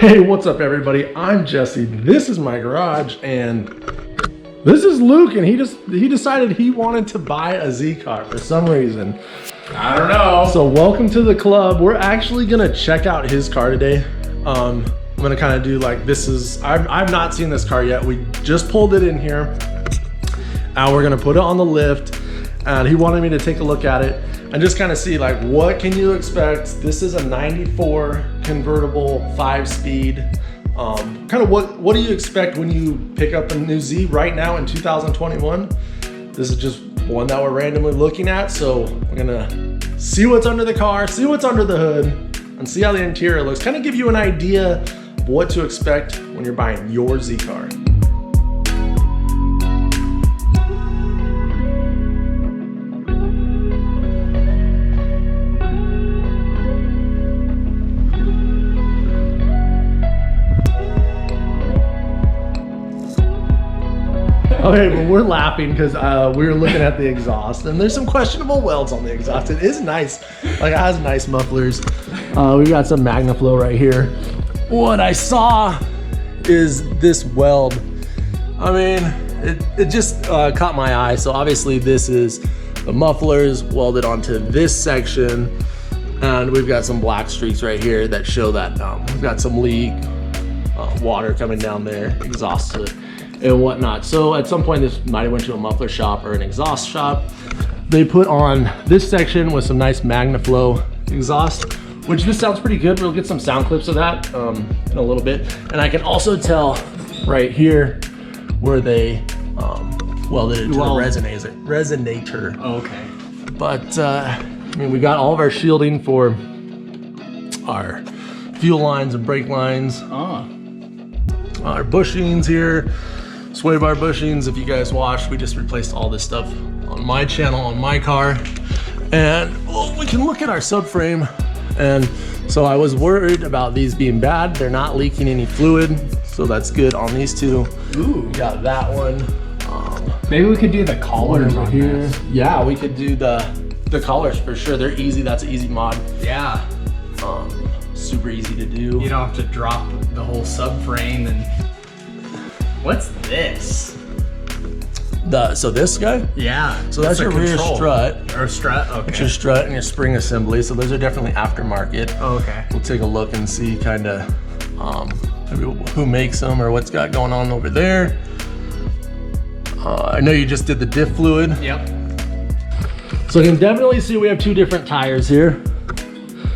Hey, what's up everybody? I'm Jesse. This is my garage and this is Luke, and he decided he wanted to buy a Z car for some reason. I don't know. So welcome to the club. We're actually gonna check out his car today. I'm gonna kind of do like I've not seen this car yet. We just pulled it in here. Now we're gonna put it on the lift, and he wanted me to take a look at it and just kind of see like what can you expect. This is a 94 convertible 5-speed. Kind of what do you expect when you pick up a new Z right now in 2021? This is just one that we're randomly looking at, so we're gonna see what's under the car, see what's under the hood, and see how the interior looks. Kind of give you an idea of what to expect when you're buying your Z car. Okay, but we're laughing because we were looking at the exhaust, and there's some questionable welds on the exhaust. It is nice, like it has nice mufflers. We've got some MagnaFlow right here. What I saw is this weld. I mean, it just caught my eye. So obviously this is the mufflers welded onto this section, and we've got some black streaks right here that show that we've got some leak, water coming down there, exhaust and whatnot. So at some point this might have went to a muffler shop or an exhaust shop. They put on this section with some nice MagnaFlow exhaust, which this sounds pretty good. We'll get some sound clips of that in a little bit. And I can also tell right here where they welded it to the resonator. Oh, okay. But I mean, we got all of our shielding for our fuel lines and brake lines. Our bushings here, sway bar bushings. If you guys watched, we just replaced all this stuff on my channel, on my car. And well, we can look at our subframe. And so I was worried about these being bad. They're not leaking any fluid, so that's good on these two. Ooh. Got that one. Maybe we could do the collars on here. this. Yeah, we could do the collars for sure. They're easy. That's an easy mod. Yeah. Super easy to do. You don't have to drop the whole subframe. And what's this? So this guy? Yeah. So that's your rear strut. Or strut, okay. It's your strut and your spring assembly. So those are definitely aftermarket. Oh, okay. We'll take a look and see kind of maybe who makes them or what's got going on over there. I know you just did the diff fluid. Yep. So you can definitely see we have two different tires here.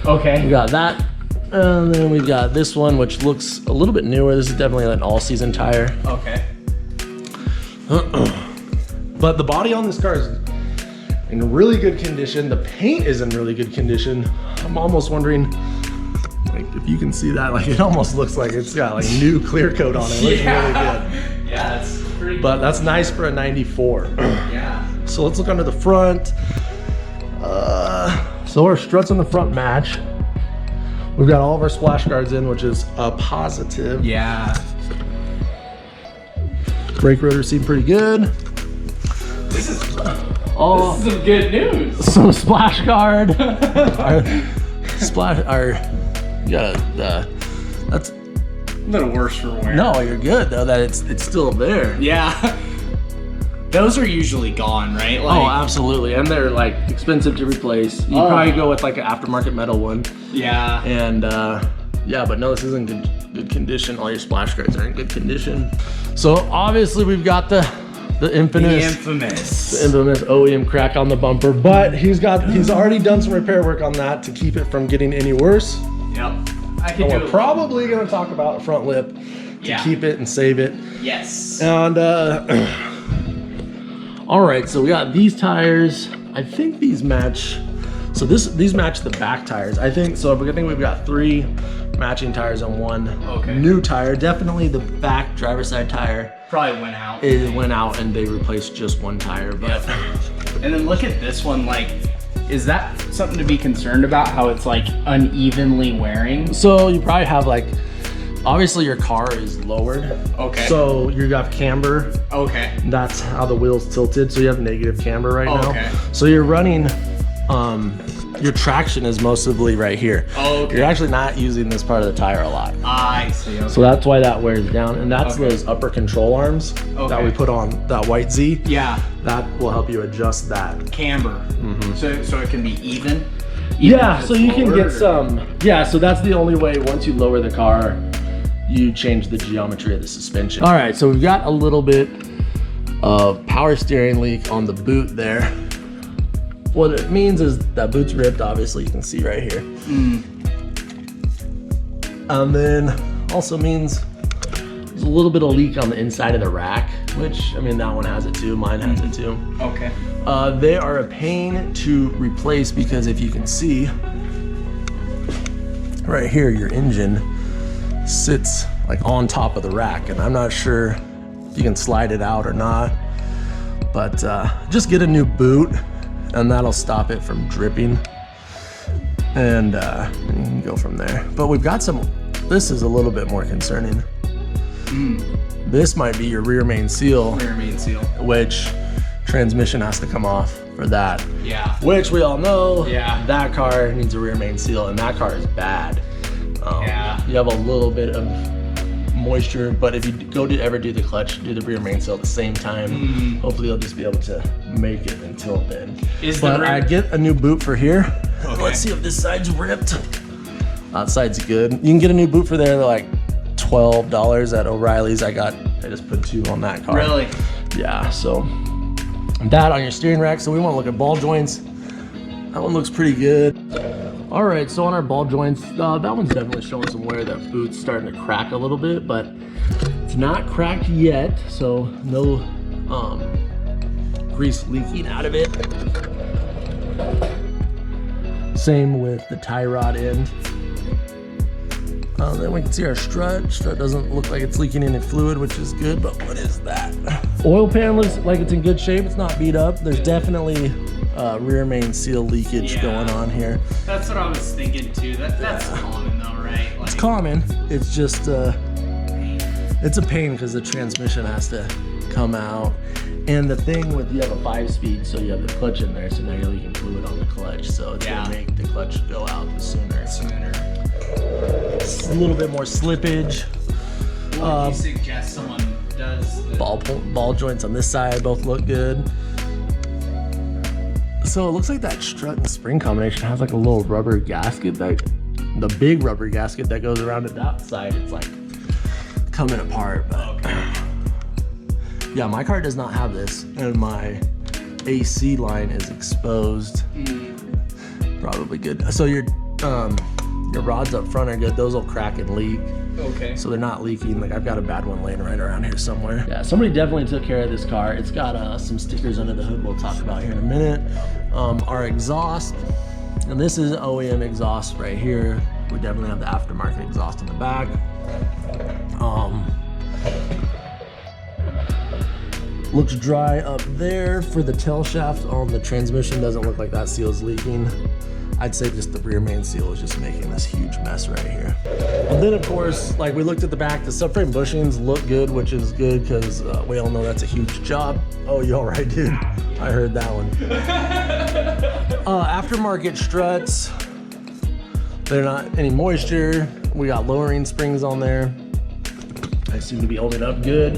Okay. We got that. And then we've got this one, which looks a little bit newer. This is definitely an all-season tire. Okay. But the body on this car is in really good condition. The paint is in really good condition. I'm almost wondering, like, if you can see that, like it almost looks like it's got like new clear coat on it. It looks really good. Yeah, that's pretty But that's nice for a 94. Yeah. So let's look under the front. So our struts on the front match. We've got all of our splash guards in, which is a positive. Yeah. Brake rotors seem pretty good. This is some good news. Some splash guard. That's A little worse for wear. no, you're good though that it's still there. Yeah. Those are usually gone, right? Like, Oh, absolutely, and they're like expensive to replace. You probably go with like an aftermarket metal one. yeah. And yeah, but no, this is in good condition. All your splash guards are in good condition. So obviously we've got the infamous OEM crack on the bumper, but he's already done some repair work on that to keep it from getting any worse. Yep. And we're probably going to talk about front lip to keep it and save it. Yes. And all right, so we got these tires. I think these match. So these match the back tires. I think so. I think we've got 3 matching tires on one new tire. Definitely the back driver's side tire Probably went out. It went out and they replaced just one tire. But and then look at this one. Like, is that something to be concerned about? How it's like unevenly wearing? so you probably have like, obviously your car is lowered. Okay. So you got camber. Okay. That's how the wheel's tilted. So you have negative camber right now. Okay. So you're running your traction is mostly right here. Oh, okay. You're actually not using this part of the tire a lot. I see. Okay. So that's why that wears down. And that's those upper control arms that we put on that white Z. Yeah. That will help you adjust that. Camber. So it can be even? Yeah, so you can get some. Yeah, so that's the only way. Once you lower the car, you change the geometry of the suspension. All right, so we've got a little bit of power steering leak on the boot there. What it means is that boot's ripped, obviously, you can see right here. And then also means there's a little bit of leak on the inside of the rack, which, I mean, that one has it too, mine has it too. Okay. They are a pain to replace because if you can see, right here, your engine sits like on top of the rack, and I'm not sure if you can slide it out or not, but just get a new boot and that'll stop it from dripping, and you can go from there. But we've got some, this is a little bit more concerning. This might be your rear main seal. Rear main seal. Which transmission has to come off for that. Yeah. Which we all know, that car needs a rear main seal, and that car is bad. You have a little bit of moisture, but if you go to ever do the clutch, do the rear main seal at the same time, hopefully you'll just be able to make it until then. But I get a new boot for here. Okay. Let's see if this side's ripped. That side's good. You can get a new boot for there. They're like $12 at O'Reilly's. I just put 2 on that car. Really? Yeah, so that on your steering rack. So we want to look at ball joints. That one looks pretty good. All right, so on our ball joints, that one's definitely showing some wear. That boot's starting to crack a little bit, but it's not cracked yet, so no grease leaking out of it. Same with the tie rod end. Then we can see our strut. Strut doesn't look like it's leaking any fluid, which is good, but what is that? Oil pan looks like it's in good shape. It's not beat up. There's definitely rear main seal leakage going on here. That's what I was thinking too. That's common though, right? Like, it's common. It's just it's a pain because the transmission has to come out. And the thing with, you have a 5-speed, so you have the clutch in there, so now you're leaking fluid on the clutch, so it's gonna make the clutch go out sooner. It's a little bit more slippage. What would you suggest someone does? Ball joints on this side both look good. So it looks like that strut and spring combination has like a little rubber gasket, the big rubber gasket that goes around at that side. It's like coming apart. But yeah, my car does not have this, and my AC line is exposed. Probably good. So your rods up front are good. Those will crack and leak. Okay. So they're not leaking. Like, I've got a bad one laying right around here somewhere. Yeah, somebody definitely took care of this car. It's got some stickers under the hood we'll talk about here in a minute. Our exhaust, and this is OEM exhaust right here. We definitely have the aftermarket exhaust in the back. Looks dry up there. For the tail shaft on the transmission, doesn't look like that seal is leaking. I'd say just the rear main seal is just making this huge mess right here. And then of course, like we looked at the back, the subframe bushings look good, which is good because we all know that's a huge job. Oh, you all right, dude? I heard that one. Aftermarket struts, they're not any moisture. We got lowering springs on there. They seem to be holding up good.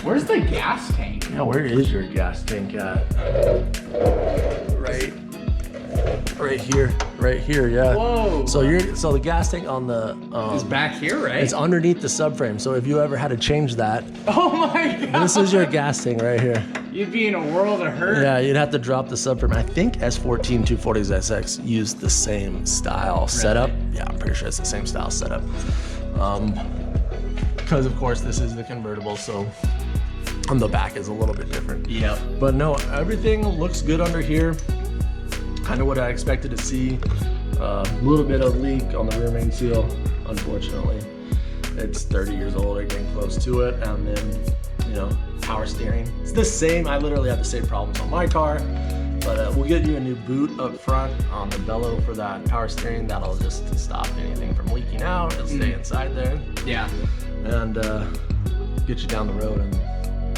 Where's the gas tank? Yeah, where is your gas tank at? Right here, yeah. Whoa. So the gas tank on the is back here, right? It's underneath the subframe. So if you ever had to change that, oh my god, this is your gas tank right here. You'd be in a world of hurt. Yeah, you'd have to drop the subframe. I think S14 240s SX used the same style setup. Yeah, I'm pretty sure it's the same style setup. Because of course this is the convertible, so on the back is a little bit different. Yep. But no, everything looks good under here. Kind of what I expected to see. A little bit of leak on the rear main seal, unfortunately. It's 30 years old or getting close to it. And then, you know, power steering. It's the same, I literally have the same problems on my car, but we'll get you a new boot up front on the bellow for that power steering. That'll just stop anything from leaking out. It'll stay inside there. Yeah. And get you down the road. And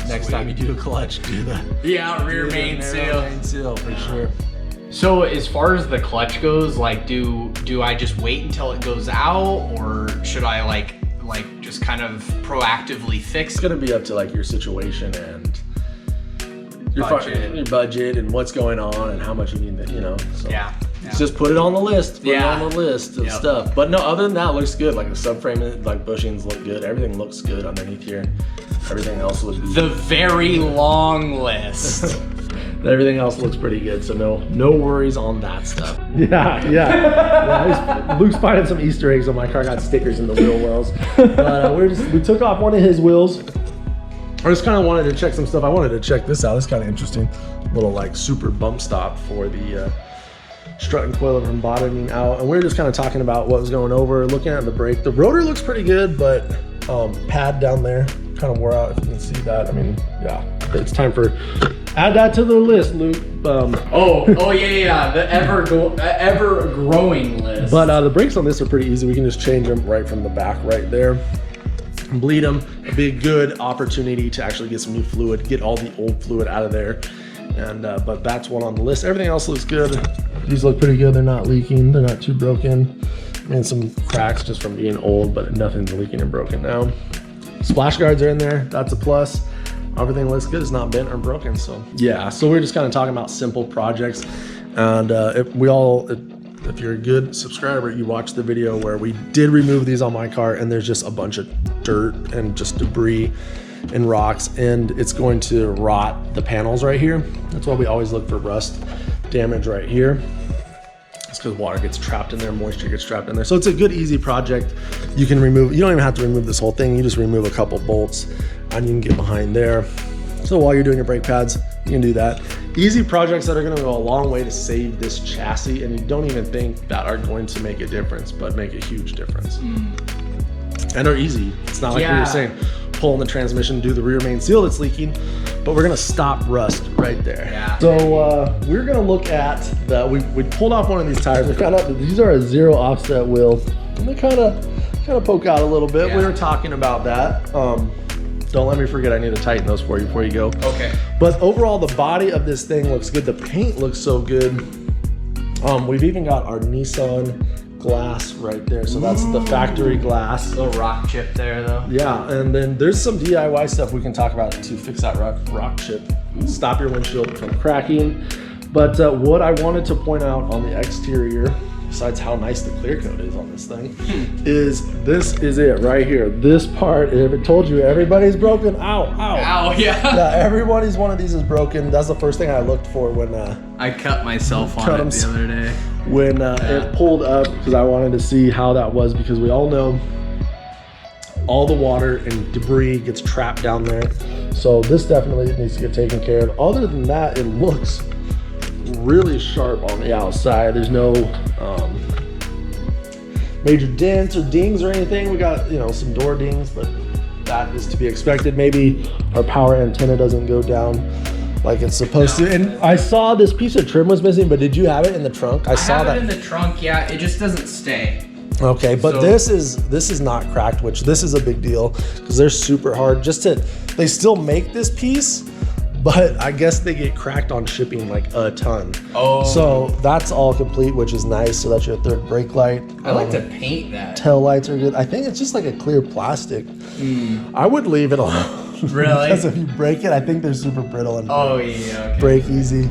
next time you do a clutch, do the rear main seal. Rear main seal for sure. So as far as the clutch goes, like do I just wait until it goes out, or should I like just kind of proactively fix It's it? gonna be up to like your situation and your budget and what's going on and how much you need, So Yeah. just put it on the list. Put it on the list of Yep. stuff. But no, other than that, it looks good. Like the subframe, like bushings look good. Everything looks good underneath here. Everything else looks good. The very long list. Everything else looks pretty good, so no worries on that stuff. Yeah. Luke's finding some Easter eggs on my car. I got stickers in the wheel wells. But we took off one of his wheels. I just kind of wanted to check some stuff. I wanted to check this out. It's kind of interesting. Little like super bump stop for the strut and coilover from bottoming out. And we were just kind of talking about what was going over, looking at the brake. The rotor looks pretty good, but pad down there kind of wore out, if you can see that. I mean, yeah, it's time for, add that to the list, Luke. Yeah, the ever growing list. But the brakes on this are pretty easy. We can just change them right from the back right there. Bleed them. It'd be a good opportunity to actually get some new fluid, get all the old fluid out of there. And but that's one on the list. Everything else looks good. These look pretty good. They're not leaking. They're not too broken. I mean, some cracks just from being old, but nothing's leaking and broken now. Splash guards are in there. That's a plus. Everything looks good. It's not bent or broken. So yeah. So we're just kind of talking about simple projects. And if you're a good subscriber, you watched the video where we did remove these on my car, and there's just a bunch of dirt and just debris and rocks, and it's going to rot the panels right here. That's why we always look for rust damage right here. It's because water gets trapped in there, moisture gets trapped in there. So it's a good, easy project. You can remove, you don't even have to remove this whole thing. You just remove a couple bolts and you can get behind there. So while you're doing your brake pads, you can do that. Easy projects that are gonna go a long way to save this chassis, and you don't even think that are going to make a difference, but make a huge difference. And are easy. It's not like we were saying, pull in the transmission, do the rear main seal that's leaking, but we're gonna stop rust right there. Yeah. So we're gonna look at we pulled off one of these tires. We found out that these are a 0 offset wheel, and they kind of poke out a little bit. Yeah. We were talking about that. Don't let me forget, I need to tighten those for you before you go. Okay. But overall, the body of this thing looks good. The paint looks so good. We've even got our Nissan glass right there. So that's the factory glass. Little rock chip there though. Yeah, and then there's some DIY stuff we can talk about to fix that rock chip. Stop your windshield from cracking. But what I wanted to point out on the exterior, besides how nice the clear coat is on this thing, is this is it right here. This part, if it told you everybody's broken, ow. Ow, yeah. Yeah, everybody's one of these is broken. That's the first thing I looked for when I cut myself on it the other day. When it pulled up, because I wanted to see how that was, because we all know all the water and debris gets trapped down there. So this definitely needs to get taken care of. Other than that, it looks really sharp on the outside. There's no major dents or dings or anything. We got, some door dings, but that is to be expected. Maybe our power antenna doesn't go down like it's supposed to. And I saw this piece of trim was missing, but did you have it in the trunk? I saw that in the trunk, yeah. It just doesn't stay. Okay, but So- this is not cracked, which this is a big deal because they're super hard. They still make this piece, but I guess they get cracked on shipping like a ton. Oh. So that's all complete, which is nice. So that's your third brake light. I like to paint that. Tail lights are good. I think it's just like a clear plastic. I would leave it alone. Really? Because if you break it, I think they're super brittle and Oh yeah, okay. break easy.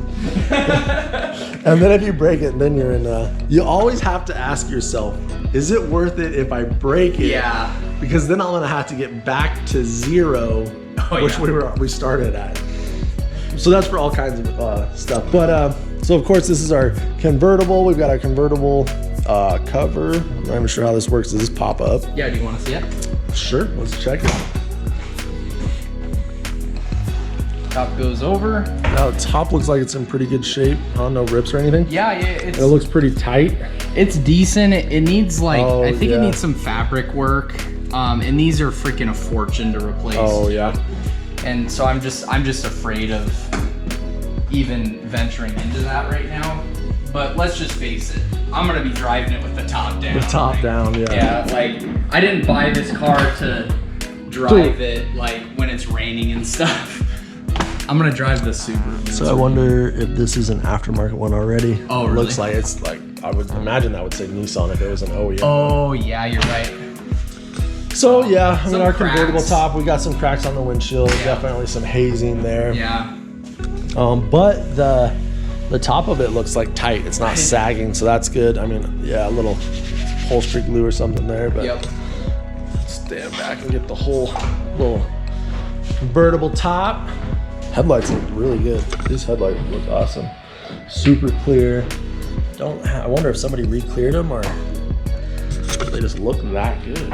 And then if you break it, then you're in you always have to ask yourself, is it worth it if I break it? Yeah. Because then I'm gonna have to get back to 0, which yeah. we started at. So that's for all kinds of stuff. But so of course this is our convertible. We've got our convertible cover. I'm not even sure how this works. Does this pop up? Yeah, do you want to see it? Sure, let's check it. Top goes over. Now the top looks like it's in pretty good shape. No rips or anything. Yeah, It looks pretty tight. it's decent. It needs like, Oh, I think yeah. it needs some fabric work. And these are freaking a fortune to replace. Oh yeah. And so I'm just afraid of even venturing into that right now. But let's just face it, I'm gonna be driving it with the top down. The top down, yeah. Yeah, like I didn't buy this car to drive it like when it's raining and stuff. I'm gonna drive the Subaru. So I wonder if this is an aftermarket one already. Oh, It really? looks like it's like, I would imagine that would say Nissan if it was an OEM. Oh yeah, you're right. So yeah, I mean, Some our convertible cracks. top, we got some cracks on the windshield, definitely some hazing there. Yeah. But the top of it looks like tight. It's not sagging, so that's good. I mean, yeah, a little upholstery glue or something there, but Yep. stand back and get the whole little convertible top. Headlights look really good. These headlights look awesome. Super clear. I wonder if somebody re-cleared them or they just look that good.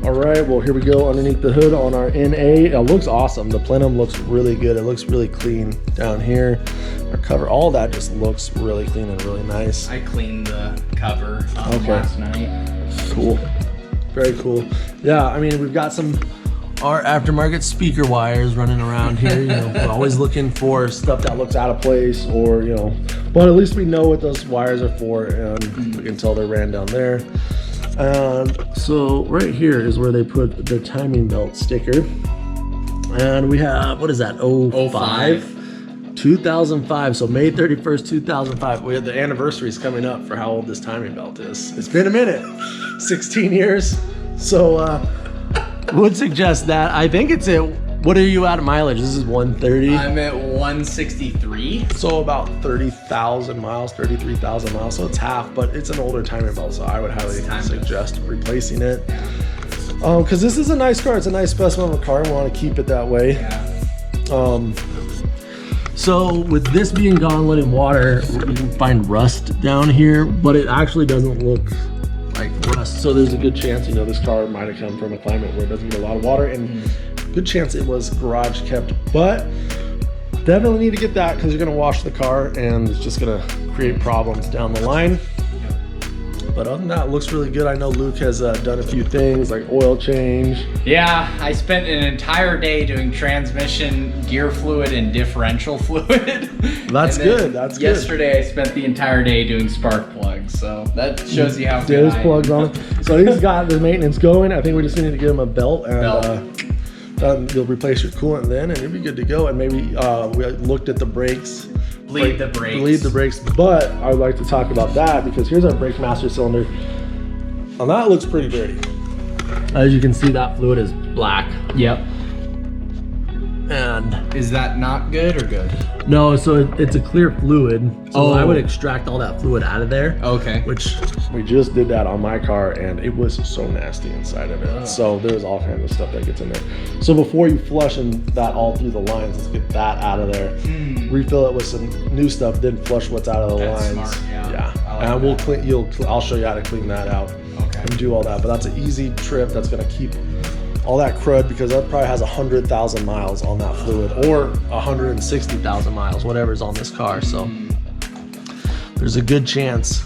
All right, well, here we go underneath the hood on our NA. It looks awesome. The plenum looks really good. It looks really clean down here. Our cover, all that just looks really clean and really nice. I cleaned the cover last night. Cool. Very cool. Yeah, I mean, we've got our aftermarket speaker wires running around here. You know, we're always looking for stuff that looks out of place or, you know, but at least we know what those wires are for and we can tell they're ran down there. And so right here is where they put the timing belt sticker. And we have, what is that, 05? 2005, so May 31st, 2005. We had the anniversaries coming up for how old this timing belt is. It's been a minute, 16 years. So would suggest that. I think it's what are you at mileage? This is 130. I'm at 163. So about 30,000 miles, 33,000 miles. So it's half, but it's an older timing belt. So I would highly suggest replacing it. Because this is a nice car. It's a nice specimen of a car. We want to keep it that way. Yeah. So with this being gone letting water, you can find rust down here, but it actually doesn't look like rust. So there's a good chance, you know, this car might have come from a climate where it doesn't get a lot of water, and good chance it was garage kept, but definitely need to get that because you're gonna wash the car and it's just gonna create problems down the line. But other than that, it looks really good. I know Luke has done a few things like oil change. Yeah, I spent an entire day doing transmission, gear fluid, and differential fluid. That's good. That's good. Yesterday, I spent the entire day doing spark plugs, so that shows you how good There's I am. plugs on it. So he's got the maintenance going. I think we just need to give him a belt and you'll replace your coolant then, and you'll be good to go. And maybe we looked at the brakes. Bleed the brakes. Bleed the brakes, but I would like to talk about that because here's our brake master cylinder. And that looks pretty dirty. As you can see, that fluid is black. Yep. And is that not good or good? no, so it's a clear fluid. So Oh. I would extract all that fluid out of there. Okay. Which we just did that on my car and it was so nasty inside of it. Oh. So there's all kinds of stuff that gets in there. So before you flush that all through the lines, let's get that out of there. Refill it with some new stuff, then flush what's out of the That's lines. smart, yeah. Yeah. I like And we'll that. clean, I'll show you how to clean that out. Okay. And do all that. But that's an easy trip that's gonna keep all that crud because that probably has 100,000 miles on that fluid or 160,000 miles, whatever's on this car. So there's a good chance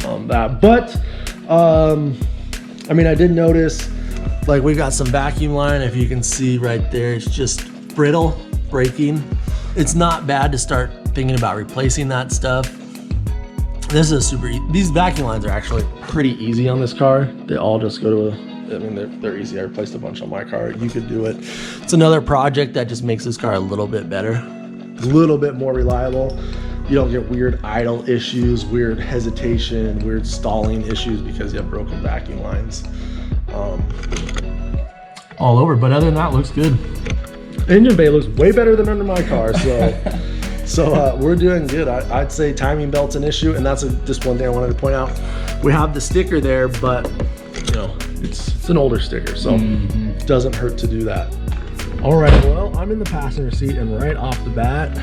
on that. But I mean, I did notice like we got some vacuum line. If you can see right there, it's just brittle, breaking. It's not bad to start thinking about replacing that stuff. This is these vacuum lines are actually pretty easy on this car. They all just go to I mean, they're easy. I replaced a bunch on my car. You could do it. It's another project that just makes this car a little bit better, a little bit more reliable. You don't get weird idle issues, weird hesitation, weird stalling issues because you have broken vacuum lines all over. But other than that, looks good. Engine bay looks way better than under my car. So we're doing good. I'd say timing belt's an issue, and that's just one thing I wanted to point out. We have the sticker there, but you know, it's an older sticker, so it doesn't hurt to do that. All right, well, I'm in the passenger seat, and right off the bat,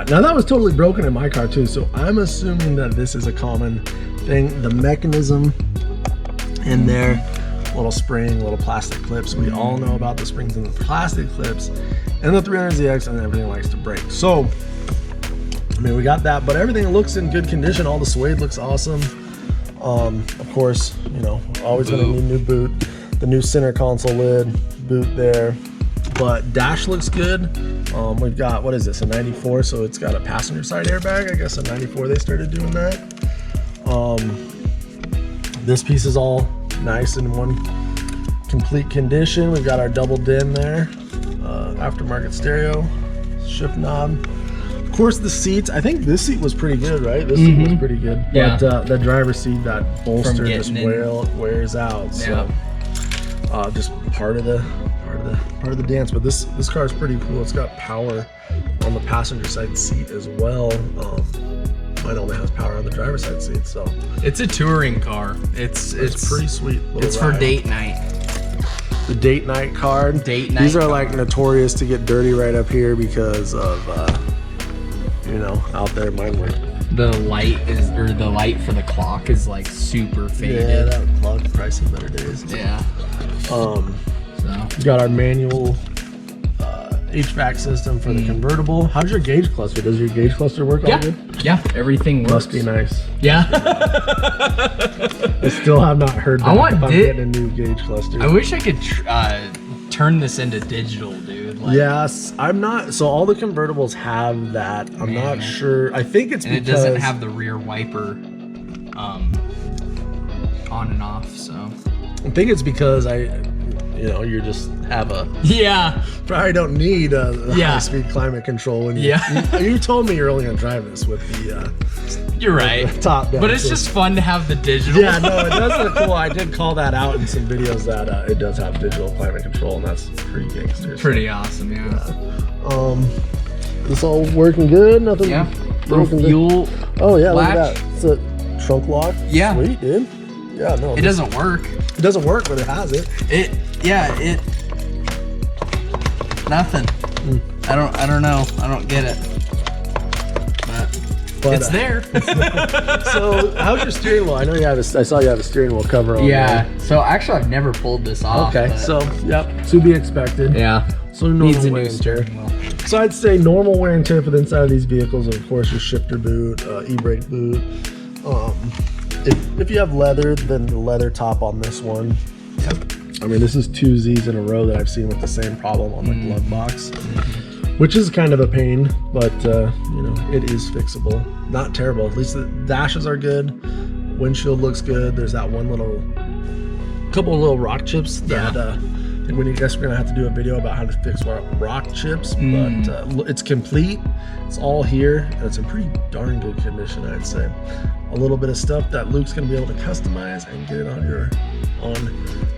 now that was totally broken in my car too, so I'm assuming that this is a common thing. The mechanism in there, little spring, little plastic clips. We all know about the springs and the plastic clips, and the 300ZX and everything likes to break. So, I mean, we got that, but everything looks in good condition. All the suede looks awesome. Of course, you know, always gonna need new boot, the new center console lid, boot there, but dash looks good. We've got, what is this, a 94, so it's got a passenger side airbag. I guess a 94 they started doing that. This piece is all nice in one complete condition. We've got our double din there. aftermarket stereo, shift knob. Of course, the seats. I think this seat was pretty good, right? This seat was pretty good. Yeah. But the driver's seat, that bolster just getting wears out. So just part of the dance. But this car is pretty cool. It's got power on the passenger side seat as well. Mine only has power on the driver's side seat, so it's a touring car. It's pretty sweet. It's ride. for date night. The date night card. Date night. These are car. like notorious to get dirty right up here because of you know, out there mine were. The light for the clock is like super faded. Yeah, that would clog the price of better days. Yeah. So we got our manual HVAC system for the convertible. How's your gauge cluster? Does your gauge cluster work all good? Yeah, everything works. Must be nice. Yeah. I still have not heard that. I'm getting a new gauge cluster. I wish I could turn this into digital, dude. Like, yes, I'm not. So all the convertibles have that. I'm not sure. I think it's because it doesn't have the rear wiper on and off. So I think it's because you just have a probably don't need a high-speed climate control when you told me you're only gonna drive this with the you're right, top down, but it's just fun to have the digital. Yeah, no, it does look cool. I did call that out in some videos that it does have digital climate control, and that's pretty gangster. Pretty awesome. This all working good. Nothing. Yeah. Little fuel. Oh yeah, latch. look at that. It's a trunk lock. Yeah. Sweet, dude. Yeah, no. It doesn't work. It doesn't work, but it has it. Nothing. I don't know. I don't get it. But it's there. So how's your steering wheel? I know I saw you have a steering wheel cover on. Yeah. So actually, I've never pulled this off. Okay. So to be expected. Yeah. So normal wear and tear. So I'd say normal wear and tear for the inside of these vehicles. Of course, your shifter boot, e-brake boot. If you have leather, then the leather top on this one. Yep. I mean, this is 2 Z's in a row that I've seen with the same problem on the glove box, which is kind of a pain, but it is fixable. Not terrible. At least the dashes are good. Windshield looks good. There's that couple of little rock chips that I think we're gonna have to do a video about how to fix rock chips, but it's complete. It's all here, and it's in pretty darn good condition, I'd say. A little bit of stuff that Luke's gonna be able to customize and get it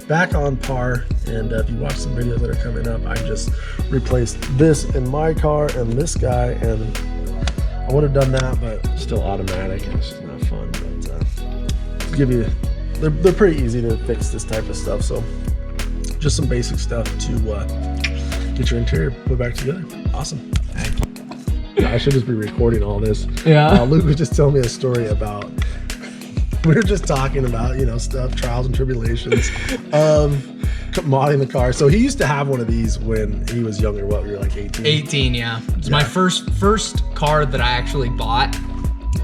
back on par. And if you watch some videos that are coming up, I just replaced this in my car and this guy, and I would have done that, but still automatic, and it's just not fun. But they're pretty easy to fix this type of stuff. So just some basic stuff to get your interior put back together. Awesome. I should just be recording all this. Yeah. Luke was just telling me a story about, we were just talking about, stuff, trials and tribulations of modding the car. So he used to have one of these when he was younger. What, you were like 18? 18, yeah. It's my first car that I actually bought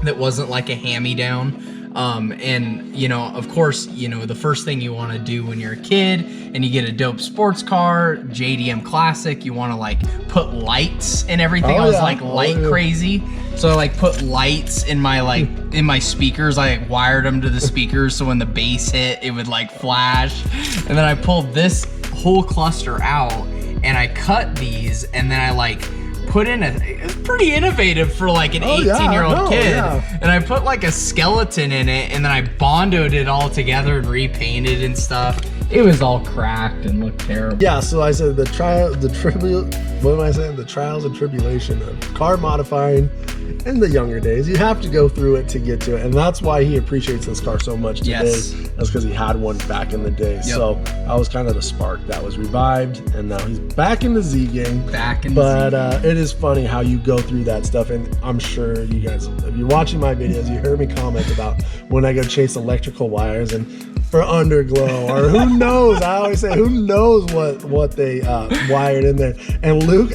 that wasn't like a hand-me-down. And of course, the first thing you want to do when you're a kid and you get a dope sports car, JDM Classic, you want to like put lights and everything. I was light crazy. So I like put lights in my in my speakers. I wired them to the speakers so when the bass hit, it would like flash. And then I pulled this whole cluster out and I cut these, and then I put in it's pretty innovative for like an 18-year-old kid. And I put like a skeleton in it, and then I bondoed it all together and repainted and stuff. It was all cracked and looked terrible. Yeah, so I said the trials and tribulation of car modifying in the younger days. You have to go through it to get to it, and that's why he appreciates this car so much today. Yes. That's because he had one back in the day. Yep. So I was kind of the spark that was revived, and now he's back in the Z gang. But it is funny how you go through that stuff, and I'm sure you guys, if you're watching my videos, you heard me comment about when I go chase electrical wires and for underglow, or who knows, I always say, who knows what they wired in there. And Luke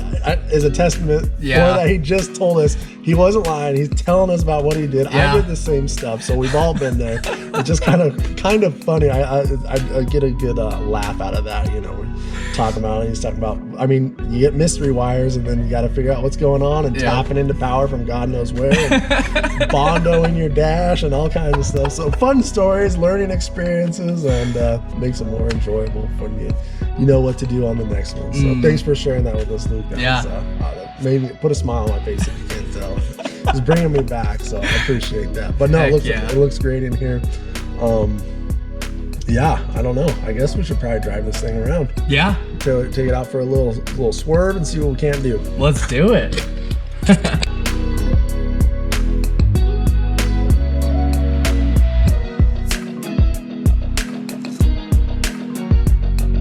is a testament for that. He just told us he wasn't lying. He's telling us about what he did. Yeah. I did the same stuff, so we've all been there. It's just kind of funny. I get a good laugh out of that. You know, we're talking about it. He's talking about. I mean, you get mystery wires, and then you got to figure out what's going on, and tapping into power from God knows where, and bondoing your dash, and all kinds of stuff. So fun stories, learning experiences, and makes it more enjoyable when you know what to do on the next one. So thanks for sharing that with us, Luke. That made me put a smile on my face if you can't tell. It's bringing me back, so I appreciate that. But no, it looks great in here. Yeah, I don't know. I guess we should probably drive this thing around. Yeah. Take it out for a little swerve and see what we can do. Let's do it.